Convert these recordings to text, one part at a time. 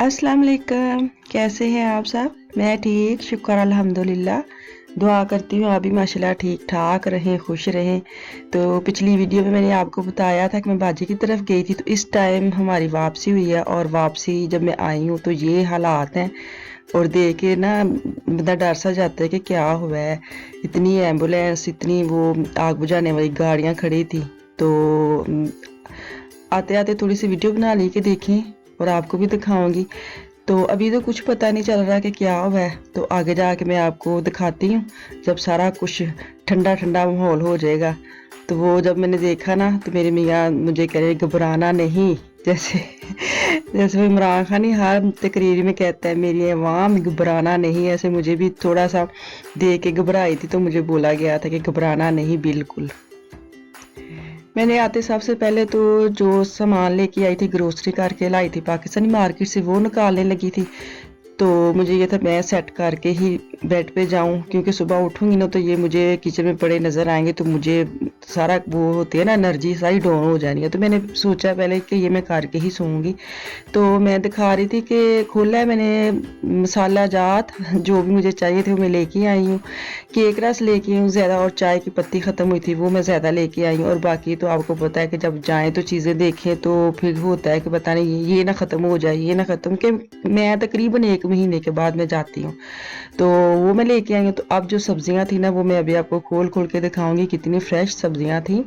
अस्सलाम वालेकुम। कैसे हैं आप सब? मैं ठीक, शुक्र अल्हम्दुलिल्लाह। दुआ करती हूँ आप भी माशाल्लाह ठीक ठाक रहें, खुश रहें। तो पिछली वीडियो में मैंने आपको बताया था कि मैं बाजी की तरफ गई थी, तो इस टाइम हमारी वापसी हुई है और वापसी जब मैं आई हूँ तो ये हालात हैं। और देख के ना बंदा डर सा जाता है कि क्या हुआ है। इतनी एम्बुलेंस, इतनी वो आग बुझाने वाली गाड़ियाँ खड़ी थी। तो आते आते थोड़ी सी वीडियो बना ली कि देखें और आपको भी दिखाऊंगी। तो अभी तो कुछ पता नहीं चल रहा कि क्या हुआ है, तो आगे जाके मैं आपको दिखाती हूँ जब सारा कुछ ठंडा ठंडा माहौल हो जाएगा। तो वो जब मैंने देखा ना तो मेरे मियाँ मुझे कह रहे घबराना नहीं, जैसे जैसे वो इमरान खान ही हर तकरीर में कहता है मेरी अवाम घबराना नहीं। ऐसे मुझे भी थोड़ा सा देख के घबराई थी, तो मुझे बोला गया था कि घबराना नहीं बिल्कुल। मैंने आते सबसे पहले तो जो सामान लेके आई थी, ग्रोसरी करके लाई थी पाकिस्तानी मार्केट से, वो निकालने लगी थी। तो मुझे ये था मैं सेट करके ही बेड पे जाऊं, क्योंकि सुबह उठूंगी ना तो ये मुझे किचन में पड़े नज़र आएंगे तो मुझे सारा वो होती है ना एनर्जी सारी डाउन हो जानी है। तो मैंने सोचा पहले कि ये मैं करके ही सोऊंगी। तो मैं दिखा रही थी कि खोला है मैंने मसाला जात, जो भी मुझे चाहिए थे वो मैं लेके आई हूँ। केक रस लेके आई हूँ ज़्यादा, और चाय की पत्ती ख़त्म हुई थी वो मैं ज़्यादा लेके आई हूँ। और बाकी तो आपको पता है कि जब जाएँ तो चीज़ें देखें तो फिर होता है कि पता नहीं ये ना ख़त्म हो जाए, ये ना ख़त्म, कि मैं तकरीबन 1 महीने के बाद मैं जाती हूँ। तो वो मैं लेके आई हूँ। तो अब जो सब्जियां थी ना वो मैं अभी आपको खोल खोल के दिखाऊंगी। कितनी फ्रेश सब्जियां थी,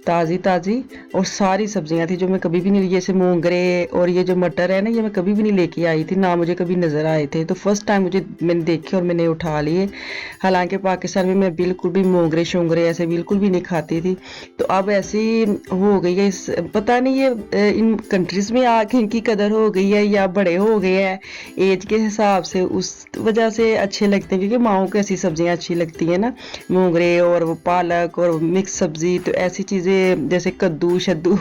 ताज़ी ताज़ी, और सारी सब्जियां थी जो मैं कभी भी नहीं, जैसे मोंगरे और ये जो मटर है ना, ये मैं कभी भी नहीं लेके आई थी, ना मुझे कभी नज़र आए थे। तो फर्स्ट टाइम मुझे मैंने देखे और मैंने उठा लिए। हालांकि पाकिस्तान में मैं बिल्कुल भी मोंगरे शोंगरे ऐसे बिल्कुल भी नहीं खाती थी। तो अब ऐसी हो गई है पता नहीं ये इन कंट्रीज में आके इनकी कदर हो गई है या बड़े हो गए हैं एज के हिसाब से, उस वजह से अच्छे लगते हैं। क्योंकि माओ को ऐसी सब्जियां अच्छी लगती हैं ना, मोगरे और वो पालक और मिक्स सब्जी, तो ऐसी चीज़ें जैसे कद्दू शद्दू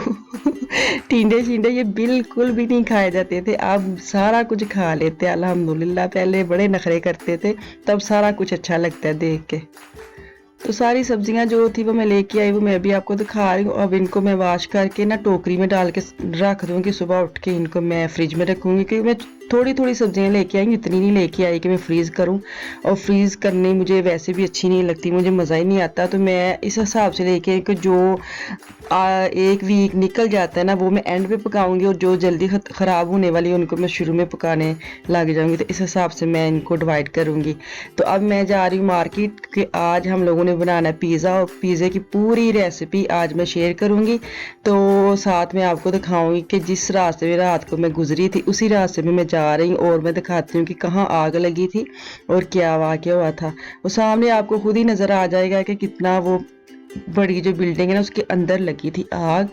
टिंडे शिंडे ये बिल्कुल भी नहीं खाए जाते थे। अब सारा कुछ खा लेते हैं अल्हम्दुलिल्लाह। पहले बड़े नखरे करते थे, तब सारा कुछ अच्छा लगता है देख के। तो सारी सब्जियां जो थी वो मैं लेके आई, वो मैं भी आपको दिखा रही हूँ। अब इनको मैं वॉश करके ना टोकरी में डाल के रख दूंगी, सुबह उठ के इनको मैं फ्रिज में रखूंगी। क्योंकि मैं थोड़ी थोड़ी सब्जियां लेके आई, इतनी नहीं लेके आई कि मैं फ्रीज़ करूं, और फ्रीज़ करनी मुझे वैसे भी अच्छी नहीं लगती, मुझे मज़ा ही नहीं आता। तो मैं इस हिसाब से लेके आई कि जो 1 वीक निकल जाता है ना वो मैं एंड पे पकाऊंगी, और जो जल्दी ख़राब होने वाली है उनको मैं शुरू में पकाने लग जाऊंगी। तो इस हिसाब से मैं इनको डिवाइड करूंगी। तो अब मैं जा रही हूँ मार्केट के, आज हम लोगों ने बनाना है पिज़्ज़ा, और पिज़्ज़े की पूरी रेसिपी आज मैं शेयर करूंगी। तो साथ में आपको दिखाऊंगी कि जिस रास्ते में रात को मैं गुजरी थी उसी रास्ते में मैं जा रही हूँ, और मैं दिखाती हूँ कि कहाँ आग लगी थी और क्या वाक़या हुआ था। वो सामने आपको खुद ही नज़र आ जाएगा कि कितना वो बड़ी जो बिल्डिंग है ना उसके अंदर लगी थी आग।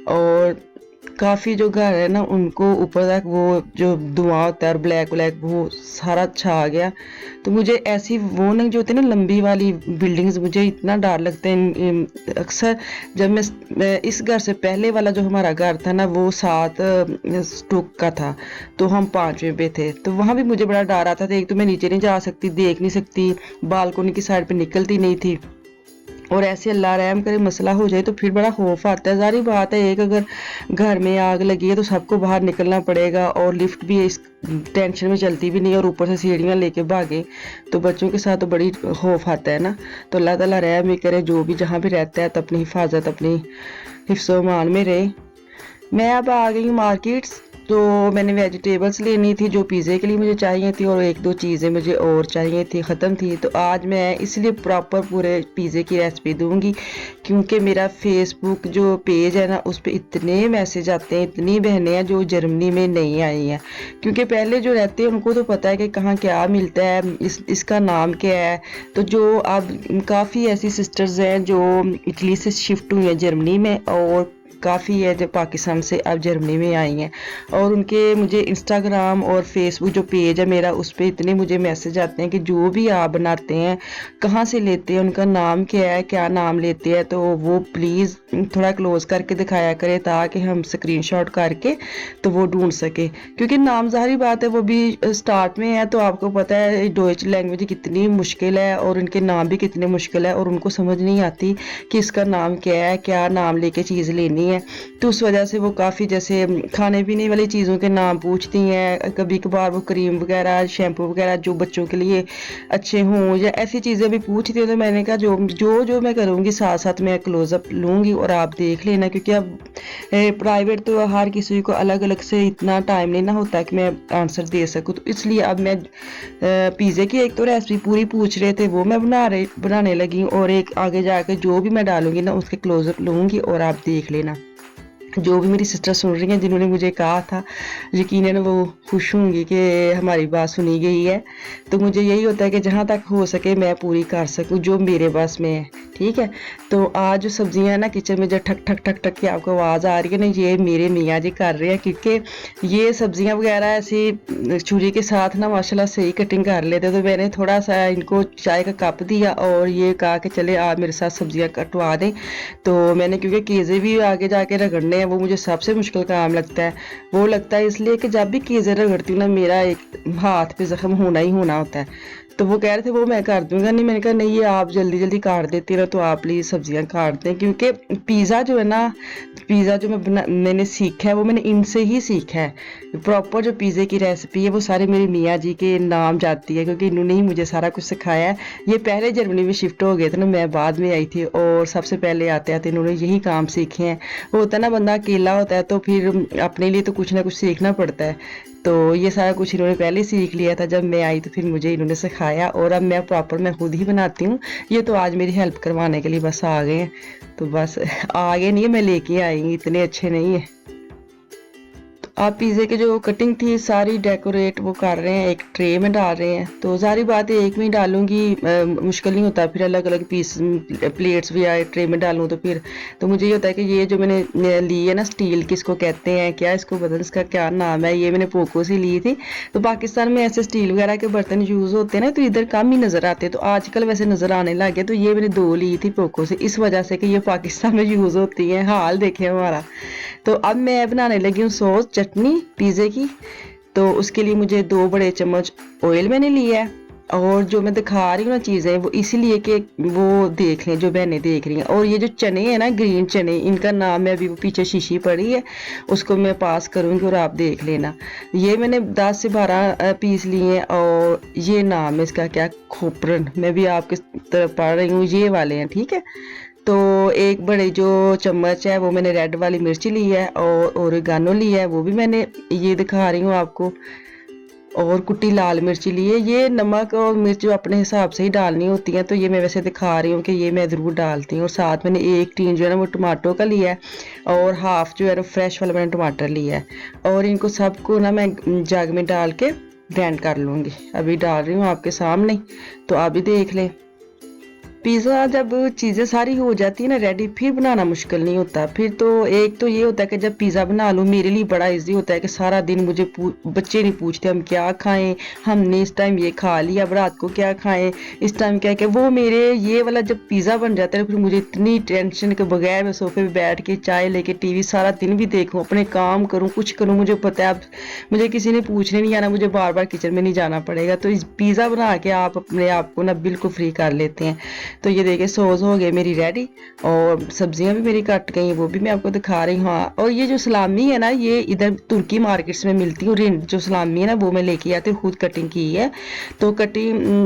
और काफ़ी जो घर है ना उनको ऊपर तक वो जो धुआं होता है और ब्लैक ब्लैक वो सारा छा गया। तो मुझे ऐसी वो नहीं जो होती है ना लंबी वाली बिल्डिंग्स, मुझे इतना डर लगता है अक्सर। जब मैं इस घर से पहले वाला जो हमारा घर था ना वो 7 स्टोक का था, तो हम 5वें पे थे। तो वहाँ भी मुझे बड़ा डर आता था। एक तो मैं नीचे नहीं जा सकती, देख नहीं सकती, बालकोनी की साइड पे निकलती नहीं थी। और ऐसे अल्लाह रहम करे मसला हो जाए तो फिर बड़ा खौफ आता है। जारी बात है, एक अगर घर में आग लगी है तो सबको बाहर निकलना पड़ेगा, और लिफ्ट भी इस टेंशन में चलती भी नहीं, और ऊपर से सीढ़ियाँ लेके भागे तो बच्चों के साथ तो बड़ी खौफ आता है ना। तो अल्लाह ताला रहम ही करे, जो भी जहाँ भी रहता है तो अपनी हिफाजत अपनी हिफ्ज़ो मान में रहे। मैं अब आ गई हूँ मार्केट। तो मैंने वेजिटेबल्स लेनी थी जो पिज़्ज़े के लिए मुझे चाहिए थी, और 1-2 चीज़ें मुझे और चाहिए थी, ख़त्म थी। तो आज मैं इसलिए प्रॉपर पूरे पिज़्ज़े की रेसिपी दूंगी, क्योंकि मेरा फेसबुक जो पेज है ना उस पर इतने मैसेज आते हैं, इतनी बहनें हैं जो जर्मनी में नहीं आई हैं। क्योंकि पहले जो रहते हैं उनको तो पता है कि कहाँ क्या मिलता है, इसका नाम क्या है। तो जो अब काफ़ी ऐसी सिस्टर्स हैं जो इटली से शिफ्ट हुई हैं जर्मनी में, और काफ़ी है जो पाकिस्तान से अब जर्मनी में आई हैं, और उनके मुझे इंस्टाग्राम और फेसबुक जो पेज है मेरा उस पर इतने मुझे मैसेज आते हैं कि जो भी आप बनाते हैं कहाँ से लेते हैं, उनका नाम क्या है, क्या नाम लेते हैं। तो वो प्लीज़ थोड़ा क्लोज करके दिखाया करें ताकि हम स्क्रीनशॉट करके तो वो ढूंढ सके। क्योंकि नाम ज़ाहिर बात है वो भी स्टार्ट में है, तो आपको पता है डोइच लैंग्वेज कितनी मुश्किल है और उनके नाम भी कितने मुश्किल है, और उनको समझ नहीं आती कि इसका नाम क्या है, क्या नाम लेके चीज़ लेनी है। हैं, तो उस वजह से वो काफ़ी जैसे खाने पीने वाली चीज़ों के नाम पूछती हैं। कभी कभार वो क्रीम वगैरह, शैम्पू वगैरह जो बच्चों के लिए अच्छे हों या ऐसी चीज़ें भी पूछती हैं। तो मैंने कहा जो जो जो मैं करूँगी साथ साथ मैं क्लोज़अप लूँगी और आप देख लेना, क्योंकि अब प्राइवेट तो हर किसी को अलग अलग से इतना टाइम नहीं ना होता है कि मैं आंसर दे सकूँ। तो इसलिए अब मैं पिज़्ज़े की एक तो रेसिपी पूरी पूछ रहे थे, वो मैं बनाने लगी हूँ, और एक आगे जाकर जो भी मैं डालूँगी ना उसके क्लोज़अप लूँगी और आप देख लेना। जो भी मेरी सिस्टर सुन रही हैं जिन्होंने मुझे कहा था, यकीनन वो खुश होंगी कि हमारी बात सुनी गई है। तो मुझे यही होता है कि जहाँ तक हो सके मैं पूरी कर सकूँ जो मेरे बस में है, ठीक है। तो आज जो सब्जियां हैं ना किचन में जो ठक ठक ठक ठक की आपको आवाज़ आ रही है ना, ये मेरे मियाँ जी कर रहे हैं, क्योंकि ये सब्जियां वगैरह ऐसी छुरी के साथ ना माशाल्लाह सही कटिंग कर लेते। तो मैंने थोड़ा सा इनको चाय का कप दिया और ये कहा कि चले आप मेरे साथ सब्जियां कटवा दें। तो मैंने, क्योंकि केज़े भी आगे जाके रगड़ने हैं, वो मुझे सबसे मुश्किल काम लगता है। वो लगता है इसलिए कि जब भी केज़े रगड़ती हूँ ना मेरा एक हाथ पे ज़ख्म होना ही होना होता है। तो वो कह रहे थे वो मैं कर दूंगा, नहीं मैंने कहा नहीं, ये आप जल्दी जल्दी काट देती ना, तो आप प्लीज़ सब्जियां काट दें। क्योंकि पिज़्ज़ा जो है ना, पिज़्ज़ा जो मैंने सीखा है वो मैंने इनसे ही सीखा है। प्रॉपर जो पिज़्ज़े की रेसिपी है वो सारे मेरे मियाँ जी के नाम जाती है, क्योंकि इन्होंने ही मुझे सारा कुछ सिखाया है। ये पहले जर्मनी में शिफ्ट हो गए थे ना, मैं बाद में आई थी, और सबसे पहले आते आते इन्होंने यही काम सीखे हैं। वो होता है ना बंदा अकेला होता है तो फिर अपने लिए तो कुछ ना कुछ सीखना पड़ता है। तो ये सारा कुछ इन्होंने पहले सीख लिया था, जब मैं आई तो फिर मुझे इन्होंने सिखाया, और अब मैं प्रॉपर मैं खुद ही बनाती हूँ। ये तो आज मेरी हेल्प करवाने के लिए बस आ गए हैं। तो बस आगे नहीं है, मैं लेके आई, इतने अच्छे नहीं है। आप पिज़्ज़े की जो कटिंग थी सारी डेकोरेट वो कर रहे हैं, एक ट्रे में डाल रहे हैं। तो सारी बात है एक में ही डालूंगी, मुश्किल नहीं होता फिर अलग अलग पीस प्लेट्स भी आए ट्रे में डालूं तो फिर। तो मुझे ये होता है कि ये जो मैंने ली है ना स्टील की, इसको कहते हैं क्या, इसको बदल इसका क्या नाम है, ये मैंने पोको से ली थी। तो पाकिस्तान में ऐसे स्टील वगैरह के बर्तन यूज़ होते हैं ना, तो इधर कम ही नज़र आते हैं। तो आजकल वैसे नज़र आने लगे, तो ये मैंने 2 ली थी पोको से, इस वजह से कि ये पाकिस्तान में यूज़ होती हैं। हाल देखे हमारा। तो अब मैं बनाने लगी हूँ सॉस चटनी पिज़्ज़े की। तो उसके लिए मुझे 2 बड़े चम्मच ऑयल मैंने लिया है, और जो मैं दिखा रही हूँ ना चीज़ें वो इसीलिए कि वो देख लें जो बहनें देख रही हैं। और ये जो चने हैं ना ग्रीन चने, इनका नाम है, अभी वो पीछे शीशी पड़ी है उसको मैं पास करूँगी और आप देख लेना। ये मैंने 10 से 12 पीस लिए हैं, और ये नाम है इसका क्या, खोपरन, मैं भी आपके तरफ पढ़ रही हूँ, ये वाले हैं, ठीक है। तो एक बड़े जो चम्मच है वो मैंने रेड वाली मिर्ची ली है, और ओरिगानो ली है, वो भी मैंने ये दिखा रही हूँ आपको, और कुटी लाल मिर्ची ली है। ये नमक और मिर्च जो अपने हिसाब से ही डालनी होती है, तो ये मैं वैसे दिखा रही हूँ कि ये मैं ज़रूर डालती हूँ। और साथ मैंने एक टीन जो है ना वो टमाटो का लिया है, और हाफ जो है ना फ्रेश वाला मैंने टमाटर लिया है। और इनको सबको ना मैं जग में डाल के ग्राइंड कर लूँगी। अभी डाल रही हूँ आपके सामने, तो आप भी देख लें। पिज़्ज़ा जब चीज़ें सारी हो जाती है ना रेडी, फिर बनाना मुश्किल नहीं होता। फिर तो एक तो ये होता है कि जब पिज़्ज़ा बना लूँ मेरे लिए बड़ा इजी होता है कि सारा दिन मुझे बच्चे नहीं पूछते हम क्या खाएं, हमने इस टाइम ये खा लिया, अब रात को क्या खाएं, इस टाइम क्या क्या। वो मेरे ये वाला जब पिज़्ज़ा बन जाता है फिर मुझे इतनी टेंशन के बगैर मैं सोफे पे बैठ के चाय लेके टीवी सारा दिन भी देखूँ, अपने काम करूँ, कुछ करूँ, मुझे पता है अब मुझे किसी ने पूछने नहीं आना, मुझे बार बार किचन में नहीं जाना पड़ेगा। तो इस पिज़्ज़ा बना के आप अपने आप को ना बिल्कुल फ्री कर लेते हैं। तो ये देखिए सॉस हो गई मेरी रेडी, और सब्जियां भी मेरी कट गई, वो भी मैं आपको दिखा रही हूँ। हाँ, और ये जो सलामी है ना ये इधर तुर्की मार्केट्स में मिलती है, रिंड जो सलामी है ना वो मैं लेके आती हूँ, खुद कटिंग की है। तो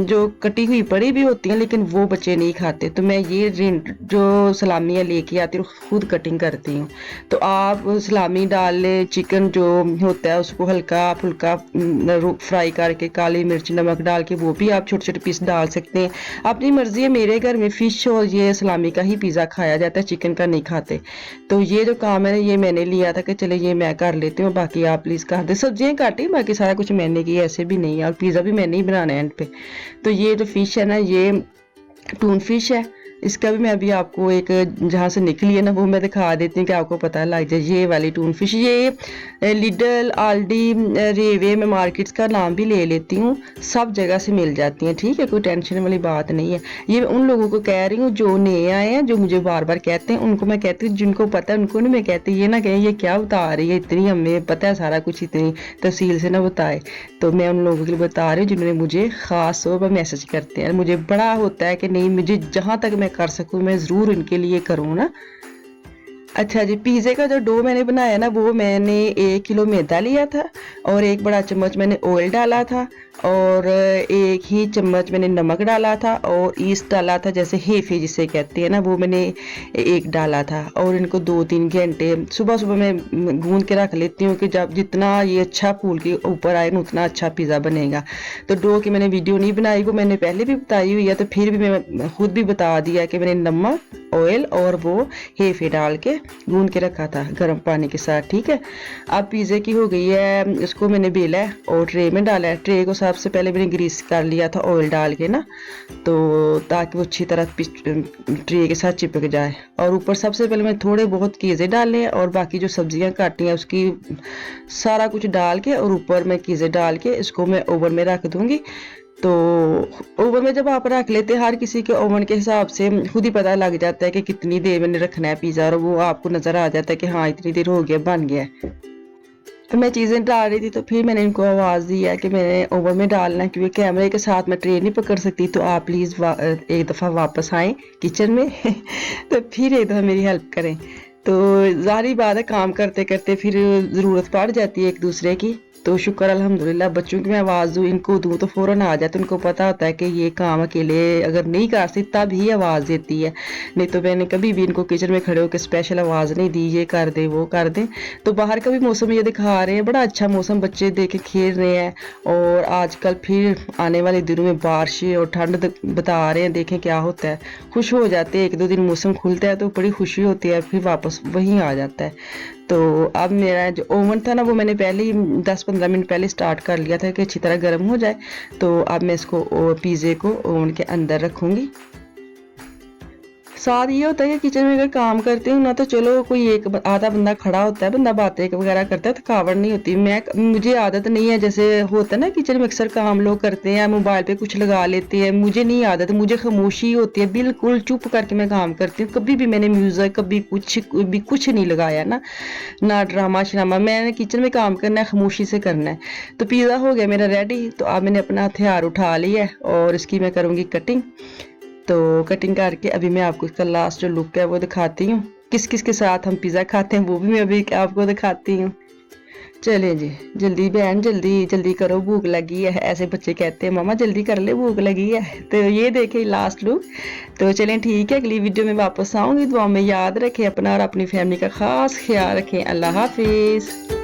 जो कटी हुई पड़ी भी होती है लेकिन वो बच्चे नहीं खाते, तो मैं ये रिंड जो सलामी है लेके आती हूँ, खुद कटिंग करती हूँ। तो आप सलामी डाल ले, चिकन जो होता है उसको हल्का फुल्का फ्राई करके काली मिर्च नमक डाल के वो भी आप छोटे छोटे पीस डाल सकते हैं, अपनी मर्जी है। मेरे घर में फिश और ये सलामी का ही पिज़्ज़ा खाया जाता है, चिकन का नहीं खाते। तो ये जो काम है ये मैंने लिया था कि चले ये मैं कर लेती हूँ, बाकी आप प्लीज़ कर दे। सब्जियाँ काटी, बाकी सारा कुछ मैंने किया, ऐसे भी नहीं है, और पिज़्ज़ा भी मैंने ही बनाना है एंड पे। तो ये जो फिश है ना ये टून फिश है, इसका भी मैं अभी आपको एक जहाँ से निकली है ना वो मैं दिखा देती हूँ कि आपको पता लग जाए। ये वाली टून फिश, ये लिडल आल्डी रेवे में मार्केट्स का नाम भी ले लेती हूँ, सब जगह से मिल जाती हैं, ठीक है, कोई टेंशन वाली बात नहीं है। ये उन लोगों को कह रही हूँ जो नए आए हैं, जो मुझे बार बार कहते हैं, उनको मैं कहती हूँ, जिनको पता है उनको नहीं मैं कहती ये ना कहें ये क्या बता रही है, इतनी हमें पता है सारा कुछ, इतनी तफसील से ना बताए। तो मैं उन लोगों के लिए बता रही हूँ जिन्होंने मुझे ख़ास तौर पर मैसेज करते हैं। मुझे बड़ा होता है कि नहीं, मुझे जहाँ तक मैं कर सकूँ मैं ज़रूर इनके लिए करूँ ना। अच्छा जी, पिज़्ज़े का जो डो मैंने बनाया ना, वो मैंने 1 किलो मैदा लिया था और 1 बड़ा चम्मच मैंने ऑयल डाला था और 1 ही चम्मच मैंने नमक डाला था और ईस्ट डाला था, जैसे हेफे जिसे कहते हैं ना, वो मैंने 1 डाला था। और इनको 2-3 घंटे सुबह-सुबह मैं गूँध के रख लेती हूँ कि जब जितना ये अच्छा फूल के ऊपर आए ना, उतना अच्छा पिज़्ज़ा बनेगा। तो डो की मैंने वीडियो नहीं बनाई, वो मैंने पहले भी बताई हुई है, तो फिर भी मैं खुद भी बता दिया कि मैंने नमक, ऑयल और वो हेफे डाल के गूंद के रखा था गर्म पानी के साथ। ठीक है, अब पिज़्ज़े की हो गई है, इसको मैंने बेला है और ट्रे में डाला है। ट्रे को सबसे पहले मैंने ग्रीस कर लिया था ऑयल डाल के ना, तो ताकि वो अच्छी तरह ट्रे के साथ चिपक जाए। और ऊपर सबसे पहले मैं थोड़े बहुत कीज़े डाले हैं और बाकी जो सब्जियां काटी हैं उसकी सारा कुछ डाल के और ऊपर मैं कीज़े डाल के इसको मैं ओवन में रख दूंगी। तो ओवन में जब आप रख लेते हैं, हर किसी के ओवन के हिसाब से खुद ही पता लग जाता है कि कितनी देर मैंने रखना है पिज़्ज़ा, और वो आपको नज़र आ जाता है कि हाँ इतनी देर हो गया, बन गया है। तो मैं चीज़ें डाल रही थी, तो फिर मैंने इनको आवाज़ दी है कि मैंने ओवन में डालना है, क्योंकि कैमरे के साथ मैं ट्रे नहीं पकड़ सकती। तो आप प्लीज़ एक दफ़ा वापस आएँ किचन में तो फिर एक दफ़ा मेरी हेल्प करें। तो ज़ाहिर बात है, काम करते करते फिर ज़रूरत पड़ जाती है एक दूसरे की। तो शुक्र अल्हम्दुलिल्लाह, बच्चों की मैं आवाज़ दूँ, इनको दूँ तो फ़ौरन आ जाते, उनको पता होता है कि ये काम अकेले अगर नहीं कर सकती तब ही आवाज़ देती है, नहीं तो मैंने कभी भी इनको किचन में खड़े होकर स्पेशल आवाज़ नहीं दी ये कर दे वो कर दे। तो बाहर का भी मौसम ये दिखा रहे हैं, बड़ा अच्छा मौसम, बच्चे देखे खेल रहे हैं। और आजकल फिर आने वाले दिनों में बारिशें और ठंड बता रहे हैं, देखें क्या होता है। खुश हो जाते हैं, 1-2 दिन मौसम खुलता है तो बड़ी खुशी होती है, फिर वापस वहीं आ जाता है। तो अब मेरा जो ओवन था ना, वो मैंने पहले ही 10-15 मिनट पहले स्टार्ट कर लिया था कि अच्छी तरह गर्म हो जाए। तो अब मैं इसको पिज़्ज़े को ओवन के अंदर रखूँगी। साथ ये होता है कि किचन में अगर काम करते हूँ ना, तो चलो कोई एक आधा बंदा खड़ा होता है, बंदा बातें वगैरह करता है, थकावट नहीं होती। मुझे आदत नहीं है, जैसे होता है ना किचन में अक्सर काम लोग करते हैं, मोबाइल पे कुछ लगा लेते हैं, मुझे नहीं आदत, मुझे खामोशी होती है, बिल्कुल चुप करके मैं काम करती हूँ। कभी भी मैंने म्यूज़िक कभी कुछ नहीं लगाया ना ड्रामा श्रामा। मैंने किचन में काम करना है, खामोशी से करना है। तो पिज़्ज़ा हो गया मेरा रेडी। तो अब मैंने अपना हथियार उठा लिया है और इसकी मैं करूँगी कटिंग। तो कटिंग करके अभी मैं आपको इसका लास्ट जो लुक है वो दिखाती हूँ। किस किस के साथ हम पिज़्ज़ा खाते हैं वो भी मैं अभी आपको दिखाती हूँ। चलें जी, जल्दी बहन, जल्दी जल्दी करो, भूख लगी है। ऐसे बच्चे कहते हैं मामा जल्दी कर ले, भूख लगी है। तो ये देखें लास्ट लुक। तो चलें ठीक है, अगली वीडियो में वापस आऊँगी। दुआ में याद रखें अपना और अपनी फैमिली का ख़ास ख्याल रखें। अल्लाह हाफिज़।